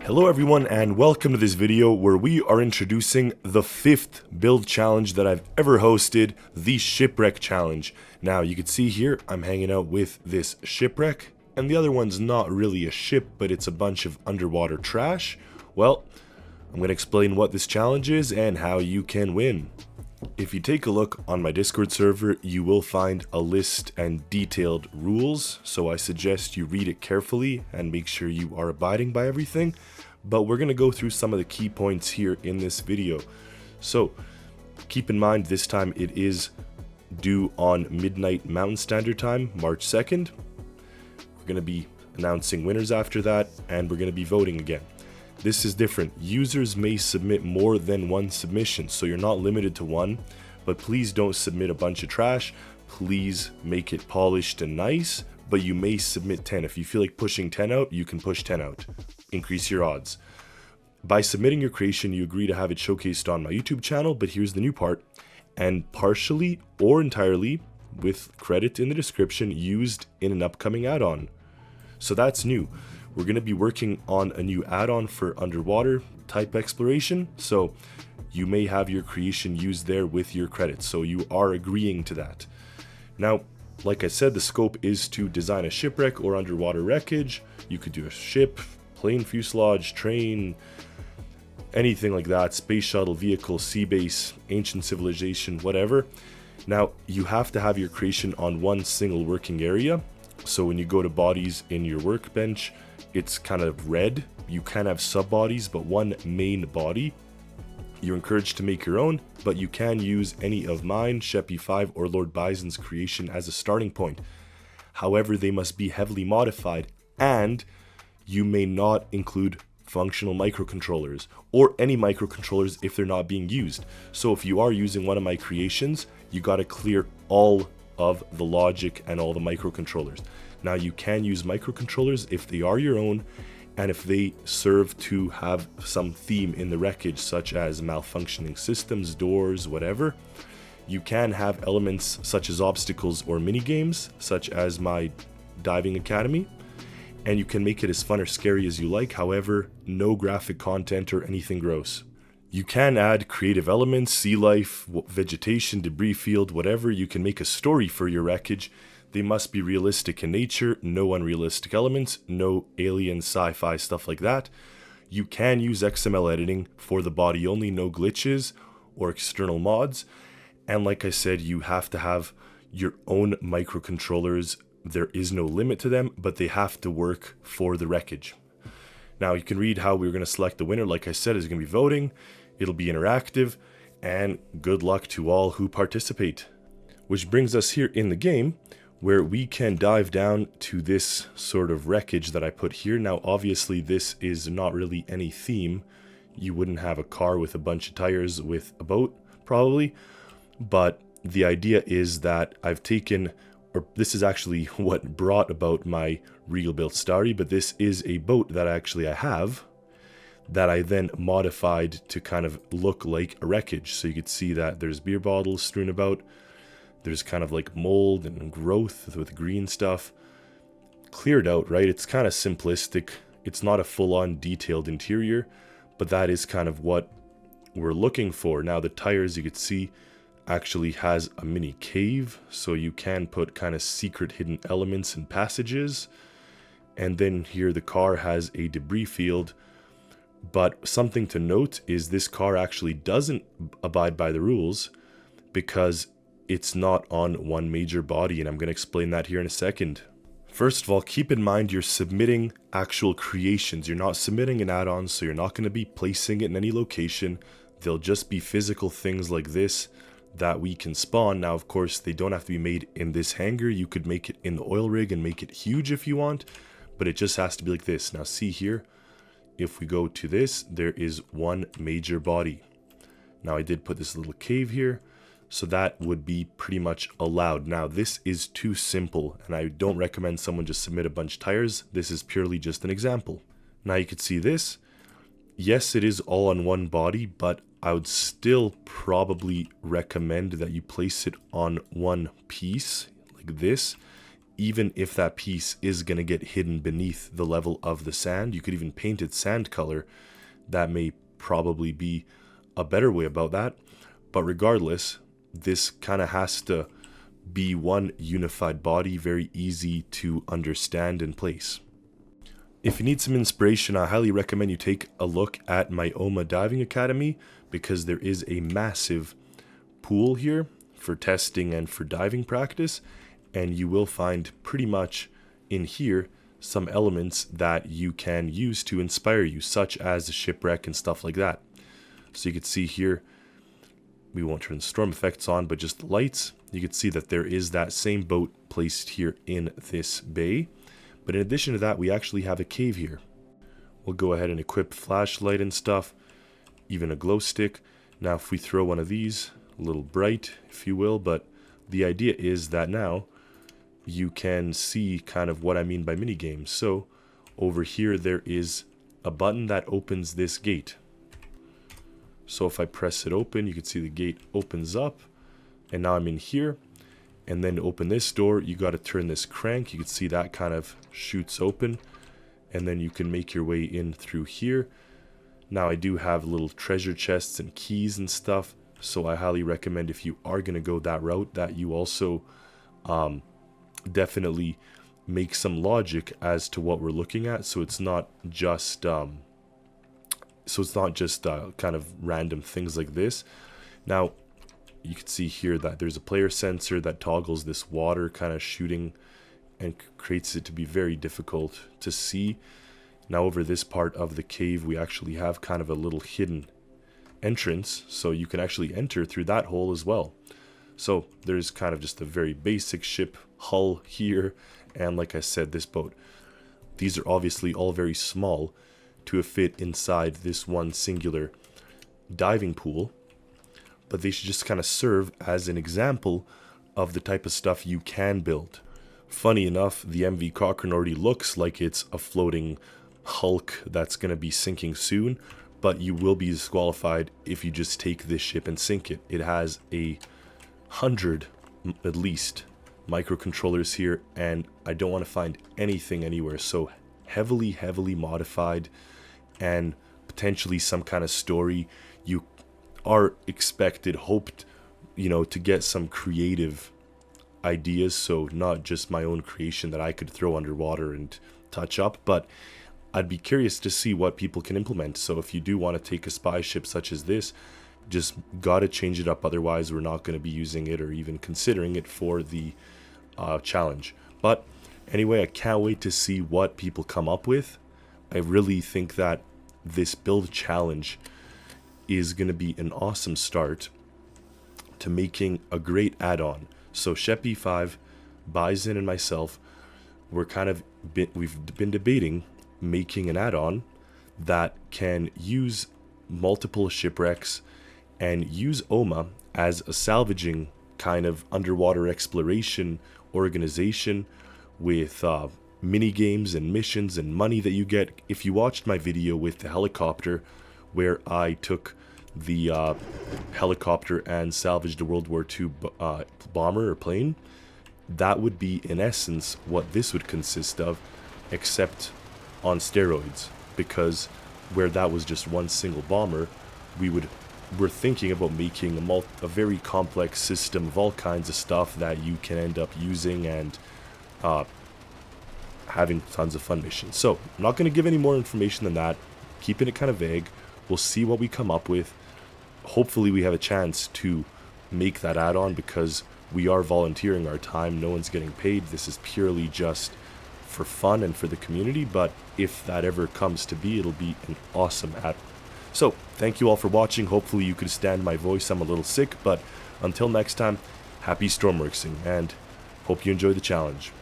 Hello everyone and welcome to this video where we are introducing the 5th build challenge that I've ever hosted, the Shipwreck challenge. Now you can see here I'm hanging out with this shipwreck, and the other one's not really a ship, but it's a bunch of underwater trash. Well, I'm going to explain what this challenge is and how you can win. If you take a look on my Discord server, you will find a list and detailed rules, so I suggest you read it carefully and make sure you are abiding by everything. But we're going to go through some of the key points here in this video. So keep in mind this time it is due on midnight Mountain Standard Time, March 2nd. We're going to be announcing winners after that, and we're going to be voting again. This is different. Users may submit more than one submission, so you're not limited to one, but please don't submit a bunch of trash. Please make it polished and nice, but you may submit 10. If you feel like pushing 10 out, you can push 10 out. Increase your odds. By submitting your creation, you agree to have it showcased on my YouTube channel, but here's the new part, and partially or entirely, with credit in the description, used in an upcoming add-on. So that's new. We're going to be working on a new add-on for underwater type exploration, so you may have your creation used there with your credits, so you are agreeing to that. Now, like I said, the scope is to design a shipwreck or underwater wreckage. You could do a ship, plane fuselage, train, anything like that, space shuttle, vehicle, sea base, ancient civilization, whatever. Now, you have to have your creation on one single working area, so when you go to bodies in your workbench, it's kind of red. You can have sub bodies, but one main body. You're encouraged to make your own, but you can use any of mine, Sheppy 5, or Lord Bison's creation as a starting point. However, they must be heavily modified, and you may not include functional microcontrollers, or any microcontrollers if they're not being used. So if you are using one of my creations, you gotta clear all of the logic and all the microcontrollers. Now you can use microcontrollers if they are your own, and if they serve to have some theme in the wreckage, such as malfunctioning systems, doors, whatever. You can have elements such as obstacles or mini games, such as my diving academy, and you can make it as fun or scary as you like. However, no graphic content or anything gross. You can add creative elements, sea life, vegetation, debris field, whatever. You can make a story for your wreckage. They must be realistic in nature, no unrealistic elements, no alien sci-fi stuff like that. You can use XML editing for the body only, no glitches or external mods. And like I said, you have to have your own microcontrollers. There is no limit to them, but they have to work for the wreckage. Now you can read how we're going to select the winner. Like I said, it's going to be voting. It'll be interactive, and good luck to all who participate. Which brings us here in the game, where we can dive down to this sort of wreckage that I put here. Now, obviously, this is not really any theme. You wouldn't have a car with a bunch of tires with a boat, probably. But the idea is that I've taken, or this is actually what brought about my Regal Built story, but this is a boat that I have, that I then modified to kind of look like a wreckage. So you could see that there's beer bottles strewn about. There's kind of like mold and growth with green stuff. Cleared out, right? It's kind of simplistic. It's not a full-on detailed interior, but that is kind of what we're looking for. Now the tires, you could see, actually has a mini cave, so you can put kind of secret hidden elements and passages. And then here the car has a debris field. But something to note is this car actually doesn't abide by the rules because it's not on one major body, and I'm going to explain that here in a second. First of all, keep in mind you're submitting actual creations. You're not submitting an add-on, so you're not going to be placing it in any location. They'll just be physical things like this that we can spawn. Now, of course, they don't have to be made in this hangar. You could make it in the oil rig and make it huge if you want, but it just has to be like this. Now, see here, if we go to this, there is one major body. Now, I did put this little cave here, so that would be pretty much allowed. Now, this is too simple, and I don't recommend someone just submit a bunch of tires. This is purely just an example. Now, you can see this. Yes, it is all on one body, but I would still probably recommend that you place it on one piece, like this, even if that piece is going to get hidden beneath the level of the sand, you could even paint it sand color. That may probably be a better way about that. But regardless, this kind of has to be one unified body, very easy to understand and place. If you need some inspiration, I highly recommend you take a look at my OMA Diving Academy, because there is a massive pool here for testing and for diving practice, and you will find pretty much in here some elements that you can use to inspire you, such as the shipwreck and stuff like that. So you can see here, we won't turn the storm effects on, but just the lights, you can see that there is that same boat placed here in this bay. But in addition to that, we actually have a cave here. We'll go ahead and equip flashlight and stuff, even a glow stick. Now if we throw one of these, a little bright if you will, but the idea is that now you can see kind of what I mean by mini games. So over here there is a button that opens this gate. So if I press it open, you can see the gate opens up, and now I'm in here. And then to open this door, you got to turn this crank. You can see that kind of shoots open, and then you can make your way in through here. Now I do have little treasure chests and keys and stuff, so I highly recommend, if you are going to go that route, that you also definitely make some logic as to what we're looking at, so it's not just kind of random things like this. Now you can see here that there's a player sensor that toggles this water kind of shooting and creates it to be very difficult to see. Now over this part of the cave, we actually have kind of a little hidden entrance, so you can actually enter through that hole as well. So there's kind of just a very basic ship hull here, and like I said, this boat. These are obviously all very small to fit inside this one singular diving pool, but they should just kind of serve as an example of the type of stuff you can build. Funny enough, the MV Cochrane already looks like it's a floating hulk that's going to be sinking soon, but you will be disqualified if you just take this ship and sink it. It has 100 at least microcontrollers here, and I don't want to find anything anywhere. So heavily modified, and potentially some kind of story. You are expected, hoped, to get some creative ideas, so not just my own creation that I could throw underwater and touch up, but I'd be curious to see what people can implement. So if you do want to take a spy ship such as this, just gotta change it up, otherwise we're not going to be using it or even considering it for the challenge. But anyway, I can't wait to see what people come up with. I really think that this build challenge is going to be an awesome start to making a great add-on. So Sheppy5, Bison, and myself, we've been debating making an add-on that can use multiple shipwrecks and use OMA as a salvaging kind of underwater exploration organization with mini games and missions and money that you get. If you watched my video with the helicopter, where I took the helicopter and salvaged a World War II bomber or plane, that would be in essence what this would consist of, except on steroids, because where that was just one single bomber, we're thinking about making a very complex system of all kinds of stuff that you can end up using and having tons of fun missions. So I'm not going to give any more information than that, keeping it kind of vague. We'll see what we come up with. Hopefully we have a chance to make that add-on, because we are volunteering our time. No one's getting paid. This is purely just for fun and for the community, but if that ever comes to be, it'll be an awesome add-on. So thank you all for watching. Hopefully you could stand my voice. I'm a little sick, but until next time, happy Stormworksing, and hope you enjoy the challenge.